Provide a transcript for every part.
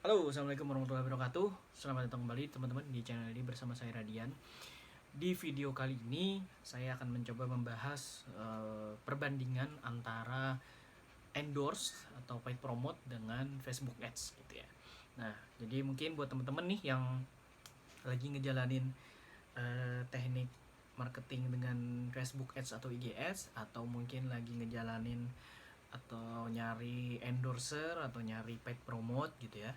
Halo, assalamualaikum warahmatullahi wabarakatuh. Selamat datang kembali teman-teman di channel ini bersama saya Radian. Di video kali ini saya akan mencoba membahas perbandingan antara endorse atau paid promote dengan Facebook Ads gitu ya. Nah, jadi mungkin buat teman-teman nih yang lagi ngejalanin teknik marketing dengan Facebook Ads atau IG Ads, atau mungkin lagi ngejalanin atau nyari endorser atau nyari paid promote gitu ya,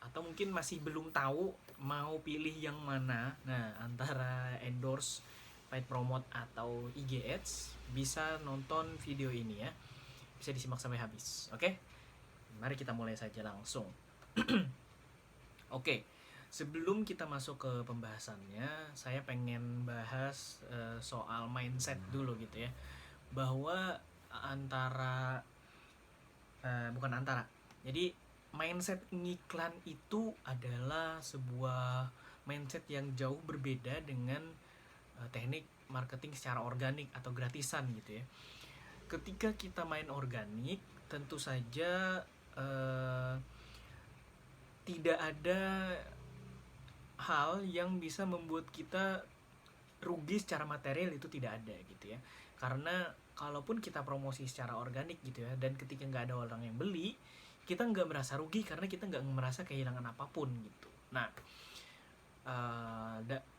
atau mungkin masih belum tahu mau pilih yang mana, nah antara endorse, paid promote atau IG Ads, bisa nonton video ini ya, bisa disimak sampai habis. Oke, mari kita mulai saja langsung. Oke, sebelum kita masuk ke pembahasannya, saya pengen bahas soal mindset dulu gitu ya, bahwa antara bukan antara, jadi mindset ngiklan itu adalah sebuah mindset yang jauh berbeda dengan teknik marketing secara organik atau gratisan gitu ya. Ketika kita main organik, tentu saja tidak ada hal yang bisa membuat kita rugi secara material, itu tidak ada gitu ya. Karena kalaupun kita promosi secara organik gitu ya, dan ketika nggak ada orang yang beli, kita nggak merasa rugi karena kita nggak merasa kehilangan apapun gitu. Nah,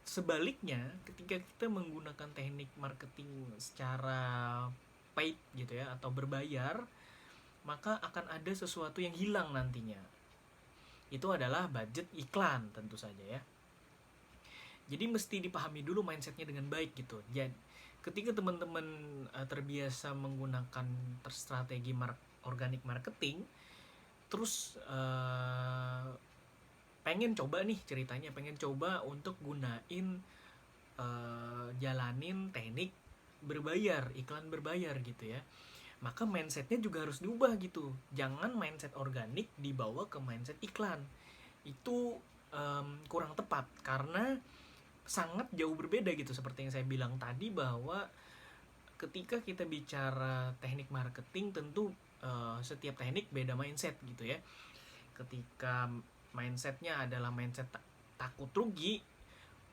sebaliknya ketika kita menggunakan teknik marketing secara paid gitu ya, atau berbayar, maka akan ada sesuatu yang hilang nantinya. Itu adalah budget iklan tentu saja ya. Jadi mesti dipahami dulu mindsetnya dengan baik gitu. Jadi ketika teman-teman terbiasa menggunakan strategi organic marketing, terus pengen coba nih ceritanya, pengen coba untuk gunain jalanin teknik berbayar, iklan berbayar gitu ya, maka mindsetnya juga harus diubah gitu. Jangan mindset organik dibawa ke mindset iklan. Itu kurang tepat karena sangat jauh berbeda gitu. Seperti yang saya bilang tadi, bahwa ketika kita bicara teknik marketing, tentu setiap teknik beda mindset gitu ya. Ketika mindsetnya adalah mindset takut rugi,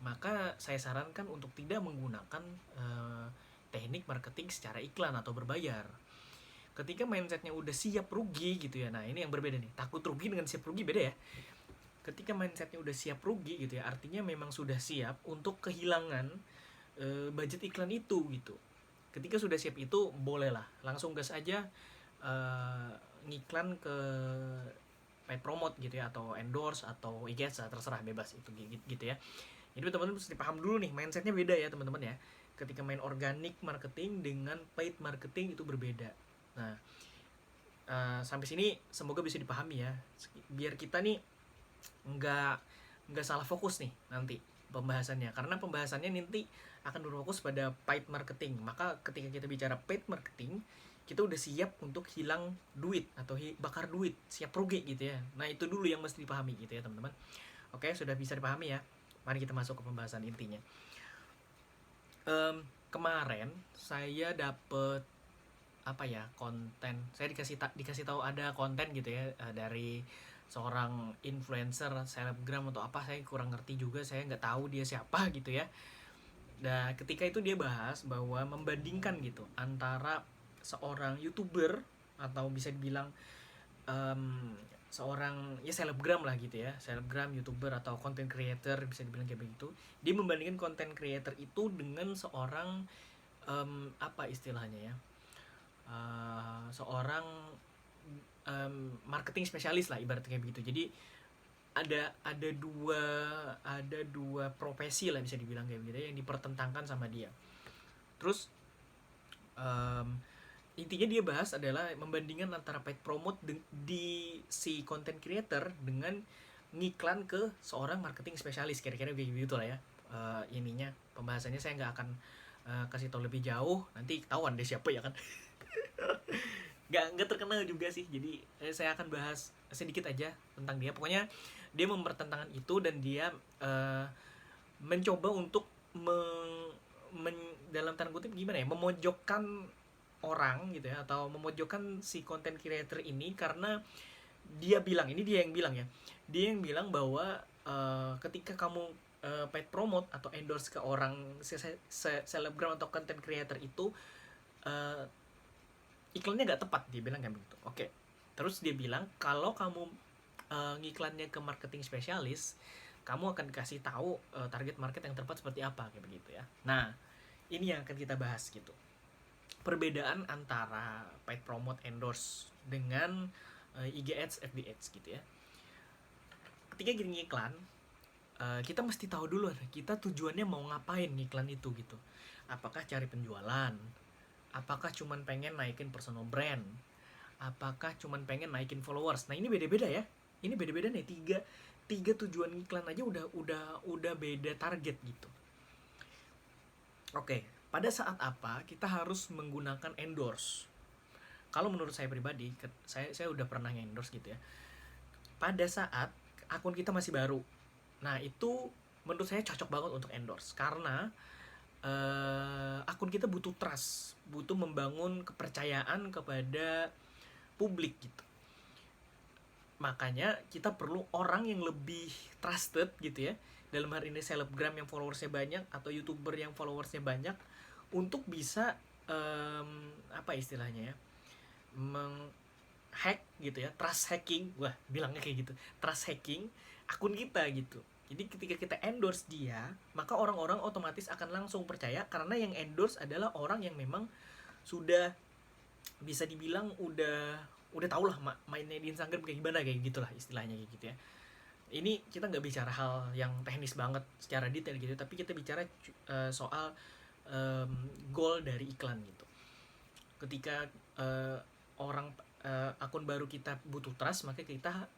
maka saya sarankan untuk tidak menggunakan teknik marketing secara iklan atau berbayar. Ketika mindsetnya udah siap rugi gitu ya, nah ini yang berbeda nih, takut rugi dengan siap rugi beda ya. Ketika mindsetnya udah siap rugi gitu ya, artinya memang sudah siap untuk kehilangan budget iklan itu gitu. Ketika sudah siap itu, bolehlah langsung gas aja ngiklan ke paid promote gitu ya, atau endorse atau IG ads, terserah, bebas itu gitu ya. Jadi teman-teman mesti paham dulu nih, mindsetnya beda ya teman-teman ya. Ketika main organic marketing dengan paid marketing itu berbeda. Nah, sampai sini semoga bisa dipahami ya, biar kita nih nggak salah fokus nih nanti pembahasannya, karena pembahasannya nanti akan berfokus pada paid marketing. Maka ketika kita bicara paid marketing, kita udah siap untuk hilang duit atau bakar duit, siap rugi gitu ya. Nah itu dulu yang mesti dipahami gitu ya teman-teman. Oke, sudah bisa dipahami ya, mari kita masuk ke pembahasan intinya. Kemarin saya dapet konten, saya dikasih tahu ada konten gitu ya, dari seorang influencer selebgram atau apa, saya kurang ngerti juga, saya nggak tahu dia siapa gitu ya. Dan ketika itu dia bahas bahwa membandingkan gitu antara seorang youtuber, atau bisa dibilang seorang ya selebgram lah gitu ya, selebgram, youtuber atau content creator, bisa dibilang kayak begitu. Dia membandingkan content creator itu dengan seorang apa istilahnya ya, seorang marketing spesialis lah, ibaratnya kayak begitu. Jadi ada dua profesi lah, bisa dibilang kayak begitu ya, yang dipertentangkan sama dia. Terus intinya dia bahas adalah membandingkan antara paid promote di si content creator dengan ngiklan ke seorang marketing spesialis, kira-kira kayak gitu lah ya. Ininya pembahasannya saya nggak akan kasih tahu lebih jauh, nanti ketahuan deh siapa ya kan. Nggak terkenal juga sih, jadi saya akan bahas sedikit aja tentang dia. Pokoknya dia mempertentangkan itu, dan dia mencoba untuk dalam tanda kutip gimana ya, memojokkan orang gitu ya, atau memojokkan si content creator ini, karena dia bilang, ini dia yang bilang ya, dia yang bilang bahwa ketika kamu paid promote atau endorse ke orang selebgram atau content creator itu, uh, iklannya nggak tepat, dia bilang kayak begitu. Oke, terus dia bilang kalau kamu ngiklannya ke marketing spesialis, kamu akan dikasih tahu target market yang tepat seperti apa, kayak begitu ya. Nah, ini yang akan kita bahas gitu, perbedaan antara paid promote endorse dengan IG ads, FB ads gitu ya. Ketika gini ngiklan, kita mesti tahu dulu kita tujuannya mau ngapain ngiklan itu gitu. Apakah cari penjualan? Apakah cuman pengen naikin personal brand? Apakah cuman pengen naikin followers? Nah, ini beda-beda ya. Ini beda-beda nih, tiga tujuan iklan aja udah beda target gitu. Oke, pada saat apa kita harus menggunakan endorse? Kalau menurut saya pribadi, saya udah pernah endorse gitu ya. Pada saat akun kita masih baru, nah itu menurut saya cocok banget untuk endorse karena akun kita butuh trust, butuh membangun kepercayaan kepada publik gitu. Makanya kita perlu orang yang lebih trusted gitu ya, dalam hal ini selebgram yang followersnya banyak atau youtuber yang followersnya banyak, untuk bisa apa istilahnya ya, menghack gitu ya, trust hacking, wah bilangnya kayak gitu, trust hacking akun kita gitu. Jadi ketika kita endorse dia, maka orang-orang otomatis akan langsung percaya karena yang endorse adalah orang yang memang sudah bisa dibilang udah tau lah mainnya di Instagram kayak gimana, kayak gitulah istilahnya kayak gitu ya. Ini kita nggak bicara hal yang teknis banget secara detail gitu, tapi kita bicara soal goal dari iklan gitu. Ketika orang akun baru kita butuh trust, maka kita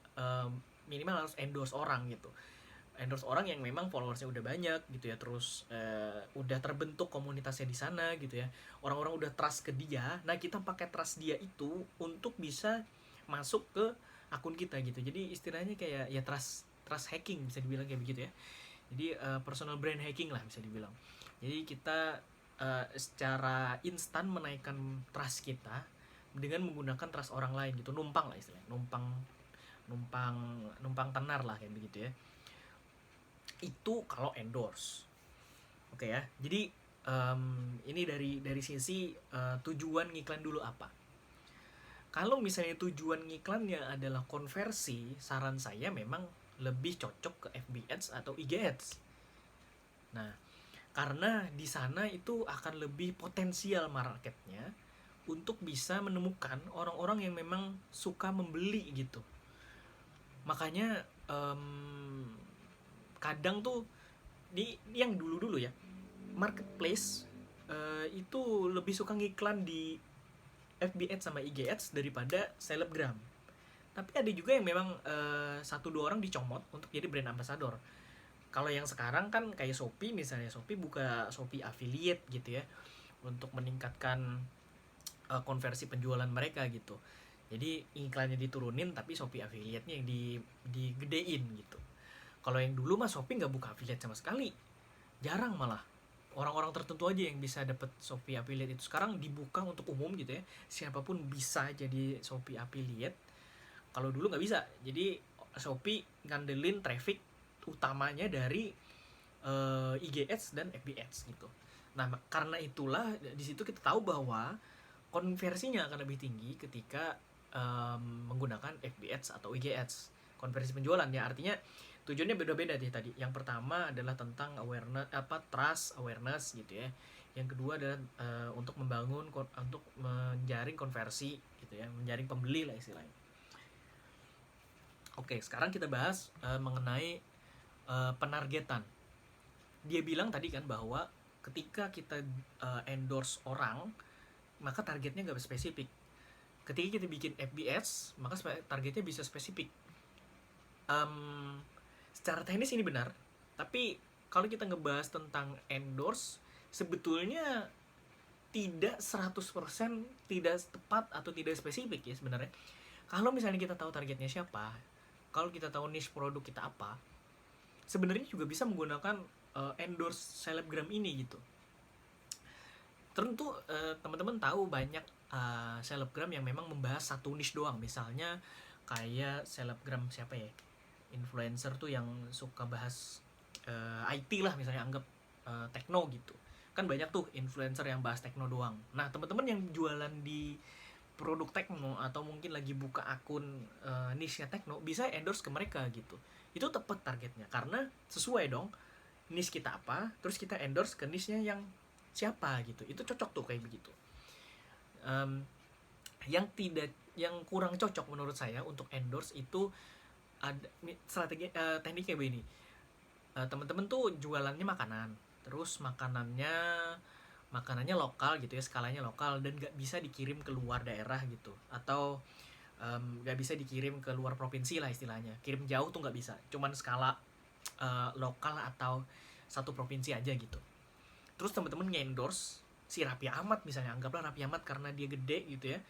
minimal harus endorse orang gitu. Endorse orang yang memang followersnya udah banyak gitu ya, terus udah terbentuk komunitasnya di sana gitu ya, orang-orang udah trust ke dia. Nah, kita pakai trust dia itu untuk bisa masuk ke akun kita gitu. Jadi istilahnya kayak ya trust hacking bisa dibilang kayak begitu ya. Jadi personal brand hacking lah bisa dibilang. Jadi kita secara instan menaikkan trust kita dengan menggunakan trust orang lain gitu, numpang lah istilahnya, numpang tenar lah kayak begitu ya. Itu kalau endorse. Oke ya, jadi ini dari sisi tujuan ngiklan dulu apa. Kalau misalnya tujuan ngiklannya adalah konversi, saran saya memang lebih cocok ke FB Ads atau IG Ads. Nah, karena di sana itu akan lebih potensial marketnya untuk bisa menemukan orang-orang yang memang suka membeli gitu. Makanya kadang tuh di yang dulu ya, marketplace itu lebih suka ngiklan di FB Ads sama IG Ads daripada selebgram. Tapi ada juga yang memang 1-2 orang dicomot untuk jadi brand ambassador. Kalau yang sekarang kan kayak Shopee misalnya, Shopee buka Shopee affiliate gitu ya, untuk meningkatkan konversi penjualan mereka gitu. Jadi iklannya diturunin tapi Shopee affiliate-nya yang digedein gitu. Kalau yang dulu mah Shopee nggak buka affiliate sama sekali, jarang, malah orang-orang tertentu aja yang bisa dapat Shopee affiliate itu. Sekarang dibuka untuk umum gitu ya, siapapun bisa jadi Shopee affiliate. Kalau dulu nggak bisa, jadi Shopee ngandelin traffic utamanya dari IG Ads dan FB Ads gitu. Nah, karena itulah di situ kita tahu bahwa konversinya akan lebih tinggi ketika menggunakan FB Ads atau IG Ads. Konversi penjualan ya, artinya tujuannya beda-beda nih tadi. Yang pertama adalah tentang awareness, trust, awareness gitu ya. Yang kedua adalah untuk membangun, untuk menjaring konversi gitu ya, menjaring pembeli lah istilahnya. Oke, sekarang kita bahas mengenai penargetan. Dia bilang tadi kan bahwa ketika kita endorse orang, maka targetnya nggak spesifik. Ketika kita bikin FB Ads, maka targetnya bisa spesifik. Secara teknis ini benar, tapi kalau kita ngebahas tentang endorse, sebetulnya tidak 100% tidak tepat atau tidak spesifik ya sebenarnya. Kalau misalnya kita tahu targetnya siapa, kalau kita tahu niche produk kita apa, sebenarnya juga bisa menggunakan endorse selebgram ini gitu. Tentu teman-teman tahu banyak selebgram yang memang membahas satu niche doang. Misalnya kayak selebgram siapa ya, influencer tuh yang suka bahas IT lah misalnya, anggap tekno gitu. Kan banyak tuh influencer yang bahas tekno doang. Nah, teman-teman yang jualan di produk tekno atau mungkin lagi buka akun niche-nya tekno, bisa endorse ke mereka gitu. Itu tepat targetnya karena sesuai dong niche kita apa, terus kita endorse ke niche-nya yang siapa gitu. Itu cocok tuh kayak begitu. Yang kurang cocok menurut saya untuk endorse itu ada strategi teknik kayak begini. Teman-teman tuh jualannya makanan, terus makanannya lokal gitu ya, skalanya lokal dan nggak bisa dikirim ke luar daerah gitu, atau nggak bisa dikirim ke luar provinsi lah istilahnya, kirim jauh tuh nggak bisa, cuman skala lokal atau satu provinsi aja gitu. Terus teman-teman nge-endorse si Raffi Ahmad misalnya, anggaplah Raffi Ahmad karena dia gede gitu ya,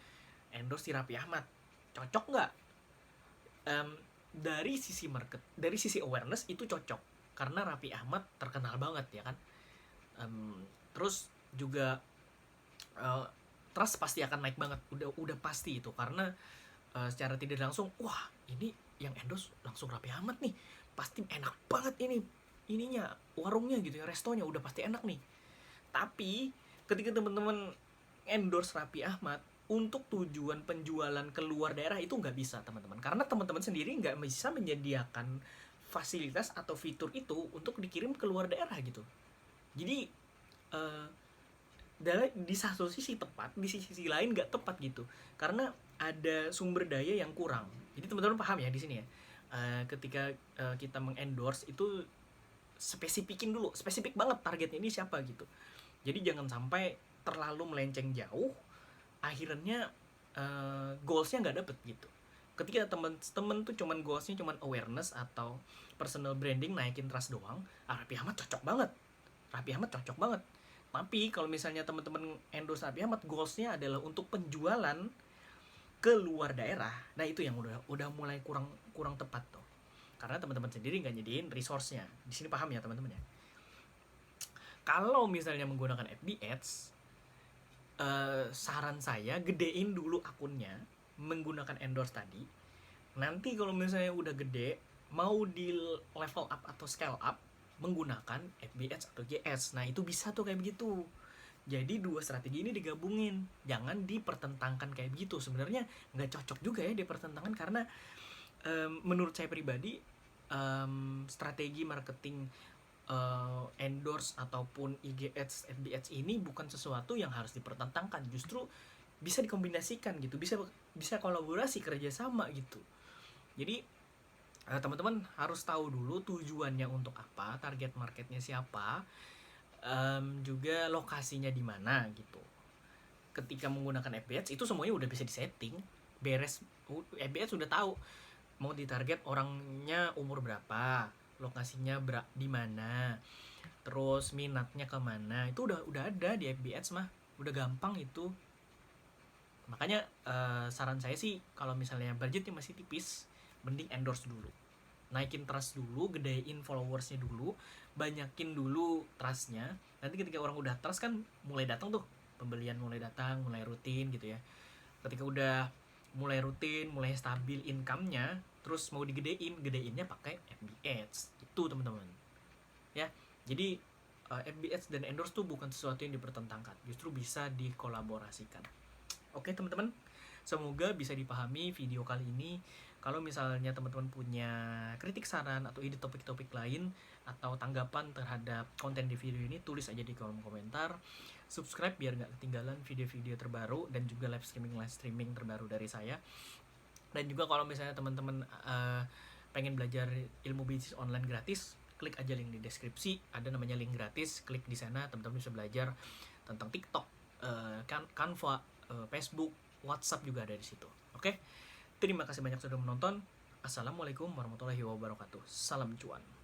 endorse si Raffi Ahmad, cocok nggak? Dari sisi market, dari sisi awareness itu cocok karena Raffi Ahmad terkenal banget ya kan. Terus juga trust pasti akan naik banget, udah pasti itu, karena secara tidak langsung, wah ini yang endorse langsung Raffi Ahmad nih, pasti enak banget ininya warungnya gitu ya, restonya udah pasti enak nih. Tapi ketika teman-teman endorse Raffi Ahmad untuk tujuan penjualan keluar daerah, itu nggak bisa teman-teman, karena teman-teman sendiri nggak bisa menyediakan fasilitas atau fitur itu untuk dikirim ke luar daerah gitu. Jadi di satu sisi tepat, di sisi lain nggak tepat gitu, karena ada sumber daya yang kurang. Jadi teman-teman paham ya di sini ya, ketika kita mengendorse itu spesifik banget targetnya ini siapa gitu. Jadi jangan sampai terlalu melenceng jauh, akhirnya goalsnya nggak dapet gitu. Ketika temen-temen tuh cuman goalsnya cuman awareness atau personal branding, naikin trust doang, Raffi Ahmad cocok banget. Tapi kalau misalnya teman-teman endorse Raffi Ahmad, goalsnya adalah untuk penjualan ke luar daerah, nah itu yang udah mulai kurang tepat tuh, karena teman-teman sendiri nggak nyediain resource-nya. Di sini paham ya teman-teman ya? Kalau misalnya menggunakan FB Ads, saran saya gedein dulu akunnya menggunakan endorse tadi. Nanti kalau misalnya udah gede, mau di level up atau scale up menggunakan FB Ads atau GS, nah itu bisa tuh kayak begitu. Jadi dua strategi ini digabungin, jangan dipertentangkan kayak begitu. Sebenarnya nggak cocok juga ya dipertentangkan, karena menurut saya pribadi strategi marketing endorse ataupun IG Ads, FB Ads ini bukan sesuatu yang harus dipertentangkan, justru bisa dikombinasikan gitu, bisa kolaborasi, kerjasama gitu. Jadi teman-teman harus tahu dulu tujuannya untuk apa, target marketnya siapa, juga lokasinya di mana gitu. Ketika menggunakan FB Ads itu semuanya udah bisa disetting, beres. FB Ads sudah tahu mau ditarget orangnya umur berapa, lokasinya di mana, terus minatnya kemana, itu udah ada di FB Ads mah, udah gampang itu. Makanya saran saya sih, kalau misalnya budgetnya masih tipis, mending endorse dulu, naikin trust dulu, gedein followersnya dulu, banyakin dulu trustnya. Nanti ketika orang udah trust kan mulai datang tuh pembelian, mulai datang, mulai rutin gitu ya. Ketika udah mulai rutin, mulai stabil income-nya, terus mau gedeinnya pakai FB Ads itu teman-teman ya. Jadi FB Ads dan endorse tuh bukan sesuatu yang dipertentangkan, justru bisa dikolaborasikan. Oke teman-teman, semoga bisa dipahami video kali ini. Kalau misalnya teman-teman punya kritik, saran, atau ide topik-topik lain, atau tanggapan terhadap konten di video ini, tulis aja di kolom komentar. Subscribe biar gak ketinggalan video-video terbaru dan juga live streaming terbaru dari saya. Dan juga kalau misalnya teman-teman pengen belajar ilmu bisnis online gratis, klik aja link di deskripsi, ada namanya link gratis, klik di sana, teman-teman bisa belajar tentang TikTok, Canva, Facebook, WhatsApp juga ada di situ. Oke? Terima kasih banyak sudah menonton. Assalamualaikum warahmatullahi wabarakatuh. Salam cuan.